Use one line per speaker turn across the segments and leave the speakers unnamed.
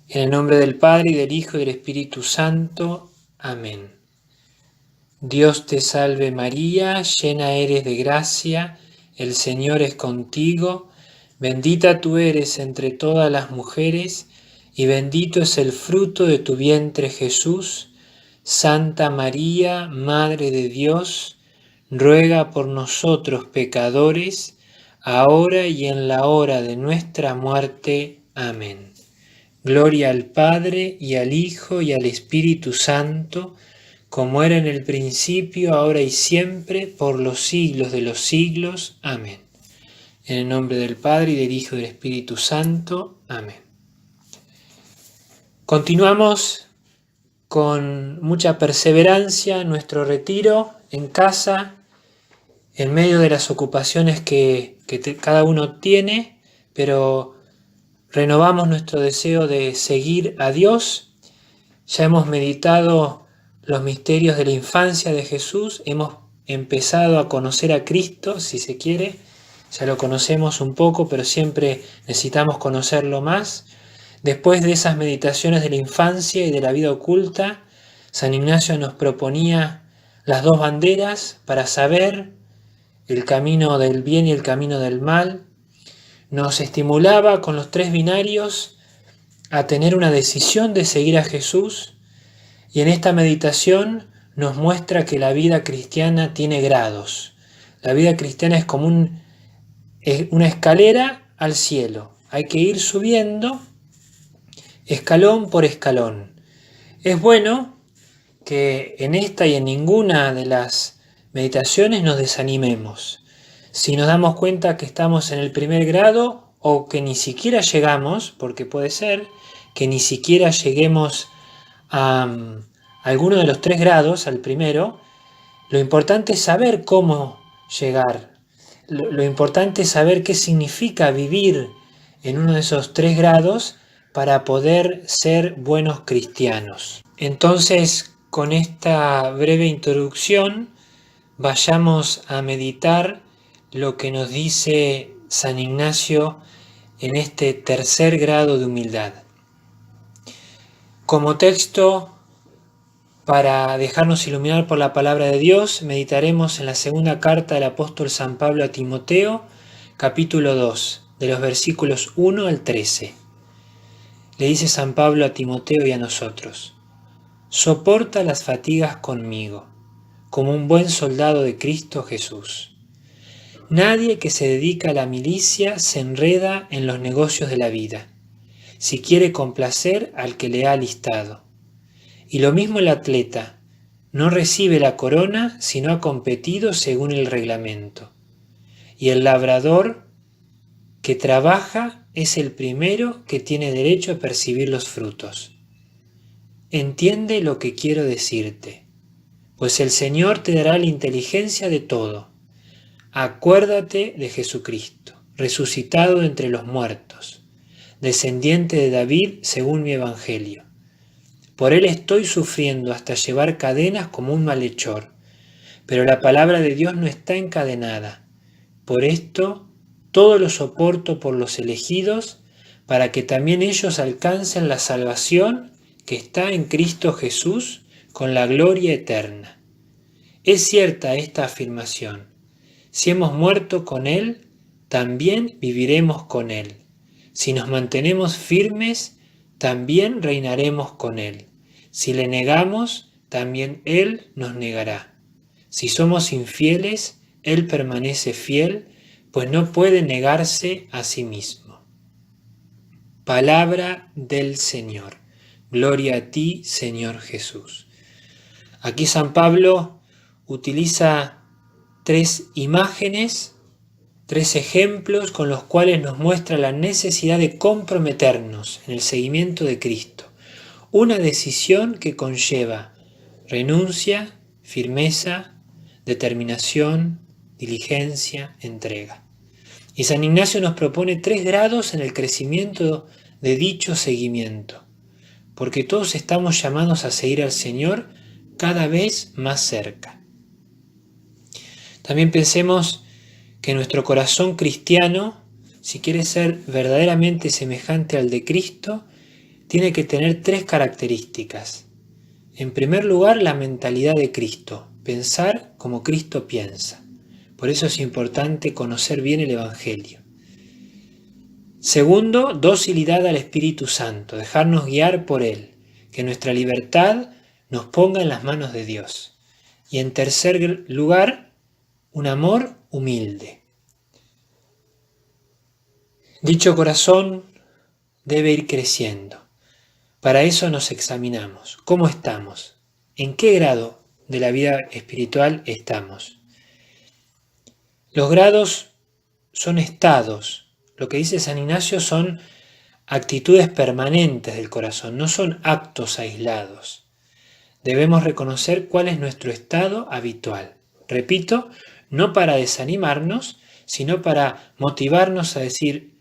En el nombre del Padre, y del Hijo, y del Espíritu Santo. Amén. Dios te salve María, llena eres de gracia, el Señor es contigo, bendita tú eres entre todas las mujeres, y bendito es el fruto de tu vientre Jesús. Santa María, Madre de Dios, ruega por nosotros pecadores, ahora y en la hora de nuestra muerte. Amén. Gloria al Padre, y al Hijo, y al Espíritu Santo, como era en el principio, ahora y siempre, por los siglos de los siglos. Amén. En el nombre del Padre, y del Hijo, y del Espíritu Santo. Amén. Continuamos con mucha perseverancia nuestro retiro en casa, en medio de las ocupaciones que cada uno tiene, pero renovamos nuestro deseo de seguir a Dios. Ya hemos meditado los misterios de la infancia de Jesús, hemos empezado a conocer a Cristo, si se quiere, ya lo conocemos un poco, pero siempre necesitamos conocerlo más. Después de esas meditaciones de la infancia y de la vida oculta, San Ignacio nos proponía las dos banderas para saber el camino del bien y el camino del mal. Nos estimulaba con los tres binarios a tener una decisión de seguir a Jesús, y en esta meditación nos muestra que la vida cristiana tiene grados. La vida cristiana es como una escalera al cielo. Hay que ir subiendo escalón por escalón. Es bueno que en esta y en ninguna de las meditaciones nos desanimemos. Si nos damos cuenta que estamos en el primer grado o que ni siquiera llegamos, porque puede ser que ni siquiera lleguemos a alguno de los 3 grados, al primero, lo importante es saber cómo llegar. Lo importante es saber qué significa vivir en uno de esos 3 grados para poder ser buenos cristianos. Entonces, con esta breve introducción, vayamos a meditar lo que nos dice San Ignacio en este tercer grado de humildad. Como texto, para dejarnos iluminar por la palabra de Dios, meditaremos en la segunda carta del apóstol San Pablo a Timoteo, capítulo 2, de los versículos 1 al 13. Le dice San Pablo a Timoteo y a nosotros: soporta las fatigas conmigo, como un buen soldado de Cristo Jesús. Nadie que se dedica a la milicia se enreda en los negocios de la vida, si quiere complacer al que le ha alistado. Y lo mismo el atleta, no recibe la corona si no ha competido según el reglamento. Y el labrador que trabaja es el primero que tiene derecho a percibir los frutos. Entiende lo que quiero decirte, pues el Señor te dará la inteligencia de todo. Acuérdate de Jesucristo, resucitado entre los muertos, descendiente de David según mi evangelio. Por él estoy sufriendo hasta llevar cadenas como un malhechor, pero la palabra de Dios no está encadenada. Por esto todo lo soporto por los elegidos, para que también ellos alcancen la salvación que está en Cristo Jesús con la gloria eterna. Es cierta esta afirmación: si hemos muerto con Él, también viviremos con Él. Si nos mantenemos firmes, también reinaremos con Él. Si le negamos, también Él nos negará. Si somos infieles, Él permanece fiel, pues no puede negarse a sí mismo. Palabra del Señor. Gloria a ti, Señor Jesús. Aquí San Pablo utiliza 3 imágenes, 3 ejemplos con los cuales nos muestra la necesidad de comprometernos en el seguimiento de Cristo. Una decisión que conlleva renuncia, firmeza, determinación, diligencia, entrega. Y San Ignacio nos propone 3 grados en el crecimiento de dicho seguimiento, porque todos estamos llamados a seguir al Señor cada vez más cerca. También pensemos que nuestro corazón cristiano, si quiere ser verdaderamente semejante al de Cristo, tiene que tener 3 características. En primer lugar, la mentalidad de Cristo, pensar como Cristo piensa. Por eso es importante conocer bien el Evangelio. Segundo, docilidad al Espíritu Santo, dejarnos guiar por Él, que nuestra libertad nos ponga en las manos de Dios. Y en tercer lugar, un amor humilde. Dicho corazón debe ir creciendo. Para eso nos examinamos. ¿Cómo estamos? ¿En qué grado de la vida espiritual estamos? Los grados son estados. Lo que dice San Ignacio son actitudes permanentes del corazón, no son actos aislados. Debemos reconocer cuál es nuestro estado habitual. Repito, no para desanimarnos, sino para motivarnos a decir,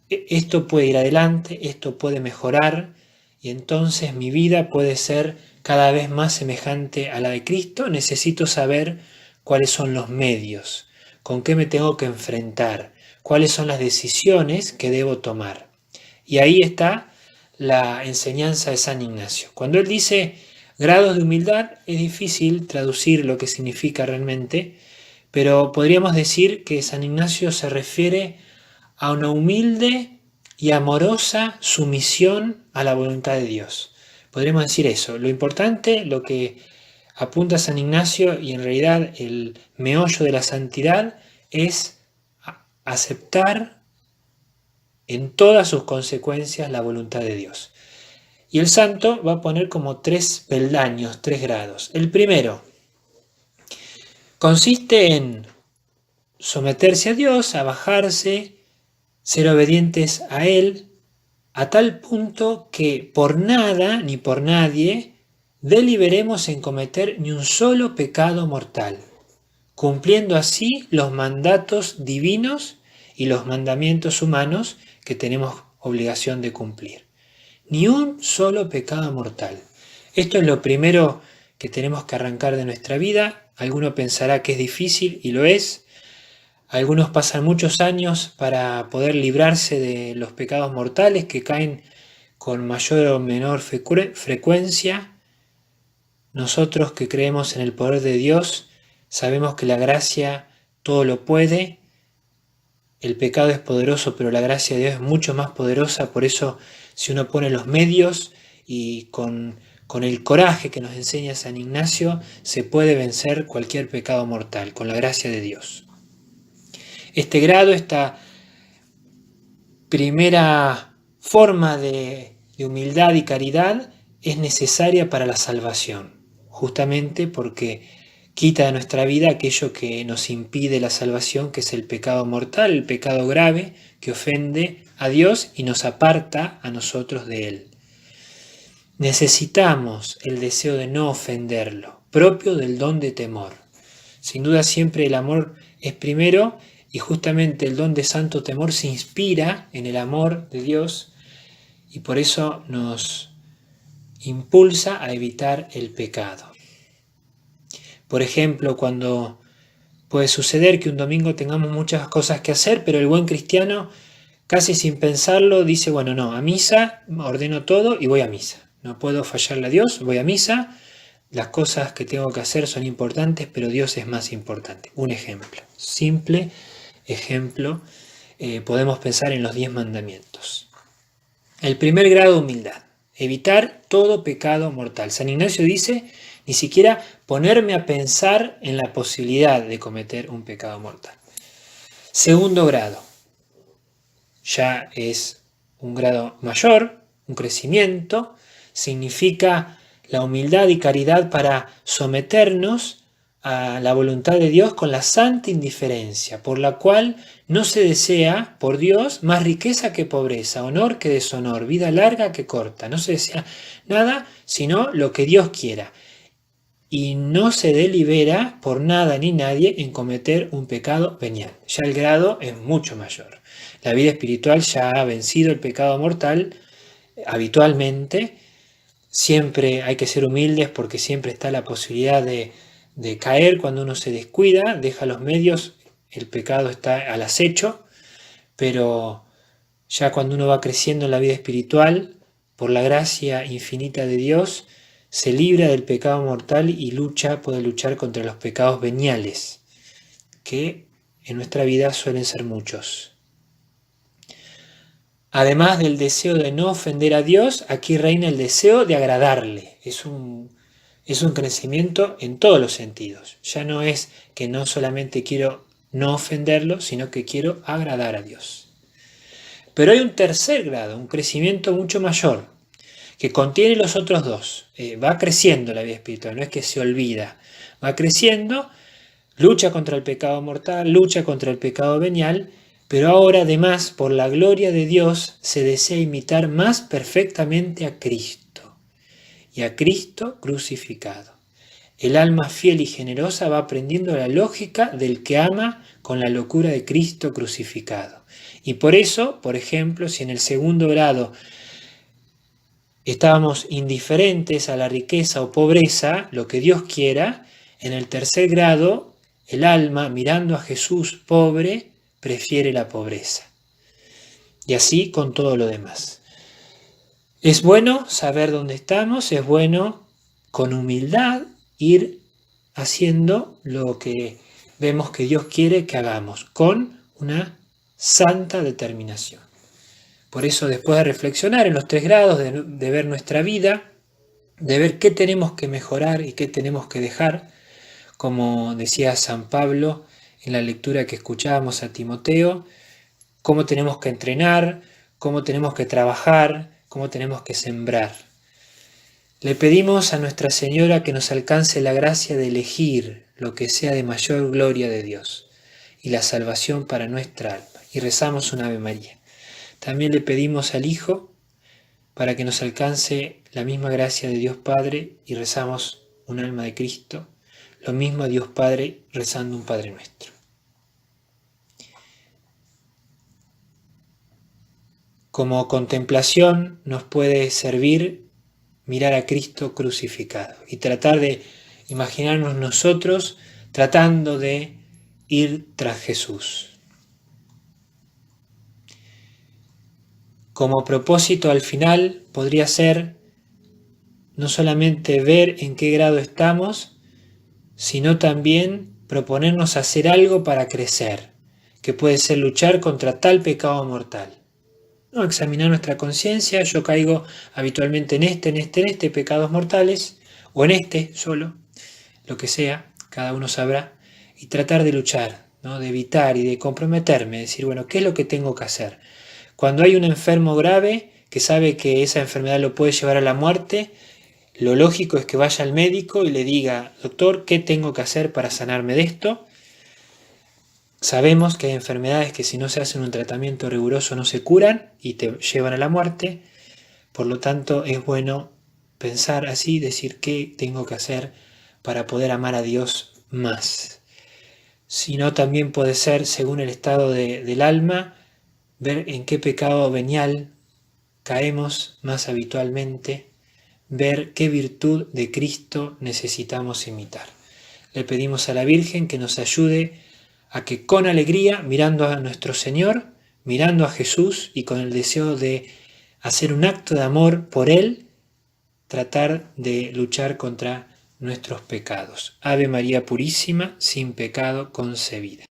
esto puede ir adelante, esto puede mejorar, y entonces mi vida puede ser cada vez más semejante a la de Cristo. Necesito saber cuáles son los medios, con qué me tengo que enfrentar, cuáles son las decisiones que debo tomar. Y ahí está la enseñanza de San Ignacio. Cuando él dice grados de humildad, es difícil traducir lo que significa realmente, pero podríamos decir que San Ignacio se refiere a una humilde y amorosa sumisión a la voluntad de Dios. Podríamos decir eso. Lo importante, lo que apunta San Ignacio, y en realidad el meollo de la santidad, es aceptar en todas sus consecuencias la voluntad de Dios. Y el santo va a poner como 3 peldaños, 3 grados. El primero consiste en someterse a Dios, a bajarse, ser obedientes a Él, a tal punto que por nada ni por nadie deliberemos en cometer ni un solo pecado mortal, cumpliendo así los mandatos divinos y los mandamientos humanos que tenemos obligación de cumplir. Ni un solo pecado mortal. Esto es lo primero que tenemos que arrancar de nuestra vida. Alguno pensará que es difícil, y lo es. Algunos pasan muchos años para poder librarse de los pecados mortales que caen con mayor o menor frecuencia. Nosotros que creemos en el poder de Dios, sabemos que la gracia todo lo puede. El pecado es poderoso, pero la gracia de Dios es mucho más poderosa. Por eso, si uno pone los medios y con el coraje que nos enseña San Ignacio, se puede vencer cualquier pecado mortal, con la gracia de Dios. Este grado, esta primera forma de humildad y caridad, es necesaria para la salvación, justamente porque quita de nuestra vida aquello que nos impide la salvación, que es el pecado mortal, el pecado grave que ofende a Dios y nos aparta a nosotros de Él. Necesitamos el deseo de no ofenderlo, propio del don de temor. Sin duda siempre el amor es primero, y justamente el don de santo temor se inspira en el amor de Dios, y por eso nos impulsa a evitar el pecado. Por ejemplo, cuando puede suceder que un domingo tengamos muchas cosas que hacer, pero el buen cristiano, casi sin pensarlo, dice, bueno, no, a misa, ordeno todo y voy a misa. No puedo fallarle a Dios, voy a misa. Las cosas que tengo que hacer son importantes, pero Dios es más importante. Un ejemplo, simple ejemplo, podemos pensar en los 10 mandamientos. El primer grado de humildad, evitar todo pecado mortal. San Ignacio dice, ni siquiera ponerme a pensar en la posibilidad de cometer un pecado mortal. Segundo grado, ya es un grado mayor, un crecimiento, significa la humildad y caridad para someternos a la voluntad de Dios con la santa indiferencia, por la cual no se desea por Dios más riqueza que pobreza, honor que deshonor, vida larga que corta. No se desea nada sino lo que Dios quiera. Y no se delibera por nada ni nadie en cometer un pecado venial. Ya el grado es mucho mayor. La vida espiritual ya ha vencido el pecado mortal habitualmente. Siempre hay que ser humildes porque siempre está la posibilidad de caer cuando uno se descuida, deja los medios, el pecado está al acecho, pero ya cuando uno va creciendo en la vida espiritual, por la gracia infinita de Dios, se libra del pecado mortal y puede luchar contra los pecados veniales, que en nuestra vida suelen ser muchos. Además del deseo de no ofender a Dios, aquí reina el deseo de agradarle. Es un crecimiento en todos los sentidos. Ya no es que no solamente quiero no ofenderlo, sino que quiero agradar a Dios. Pero hay un tercer grado, un crecimiento mucho mayor, que contiene los otros dos. Va creciendo la vida espiritual, no es que se olvida. Va creciendo, lucha contra el pecado mortal, lucha contra el pecado venial, pero ahora además, por la gloria de Dios, se desea imitar más perfectamente a Cristo y a Cristo crucificado. El alma fiel y generosa va aprendiendo la lógica del que ama con la locura de Cristo crucificado. Y por eso, por ejemplo, si en el segundo grado estábamos indiferentes a la riqueza o pobreza, lo que Dios quiera, en el tercer grado, el alma, mirando a Jesús pobre, prefiere la pobreza. Y así con todo lo demás. Es bueno saber dónde estamos, es bueno con humildad ir haciendo lo que vemos que Dios quiere que hagamos, con una santa determinación. Por eso, después de reflexionar en los 3 grados, de ver nuestra vida, de ver qué tenemos que mejorar y qué tenemos que dejar, como decía San Pablo en la lectura que escuchábamos a Timoteo, cómo tenemos que entrenar, cómo tenemos que trabajar, cómo tenemos que sembrar. Le pedimos a Nuestra Señora que nos alcance la gracia de elegir lo que sea de mayor gloria de Dios y la salvación para nuestra alma. Y rezamos un Ave María. También le pedimos al Hijo para que nos alcance la misma gracia de Dios Padre y rezamos un alma de Cristo, lo mismo a Dios Padre rezando un Padre Nuestro. Como contemplación nos puede servir mirar a Cristo crucificado y tratar de imaginarnos nosotros tratando de ir tras Jesús. Como propósito al final podría ser no solamente ver en qué grado estamos, sino también proponernos hacer algo para crecer, que puede ser luchar contra tal pecado mortal. No, examinar nuestra conciencia, yo caigo habitualmente en este, pecados mortales, o en este solo, lo que sea, cada uno sabrá, y tratar de luchar, ¿no? De evitar y de comprometerme, decir, bueno, ¿qué es lo que tengo que hacer? Cuando hay un enfermo grave que sabe que esa enfermedad lo puede llevar a la muerte, lo lógico es que vaya al médico y le diga, doctor, ¿qué tengo que hacer para sanarme de esto? Sabemos que hay enfermedades que si no se hacen un tratamiento riguroso no se curan y te llevan a la muerte. Por lo tanto, es bueno pensar así, decir qué tengo que hacer para poder amar a Dios más. Si no, también puede ser, según el estado del alma, ver en qué pecado venial caemos más habitualmente, ver qué virtud de Cristo necesitamos imitar. Le pedimos a la Virgen que nos ayude a que con alegría, mirando a nuestro Señor, mirando a Jesús y con el deseo de hacer un acto de amor por Él, tratar de luchar contra nuestros pecados. Ave María Purísima, sin pecado concebida.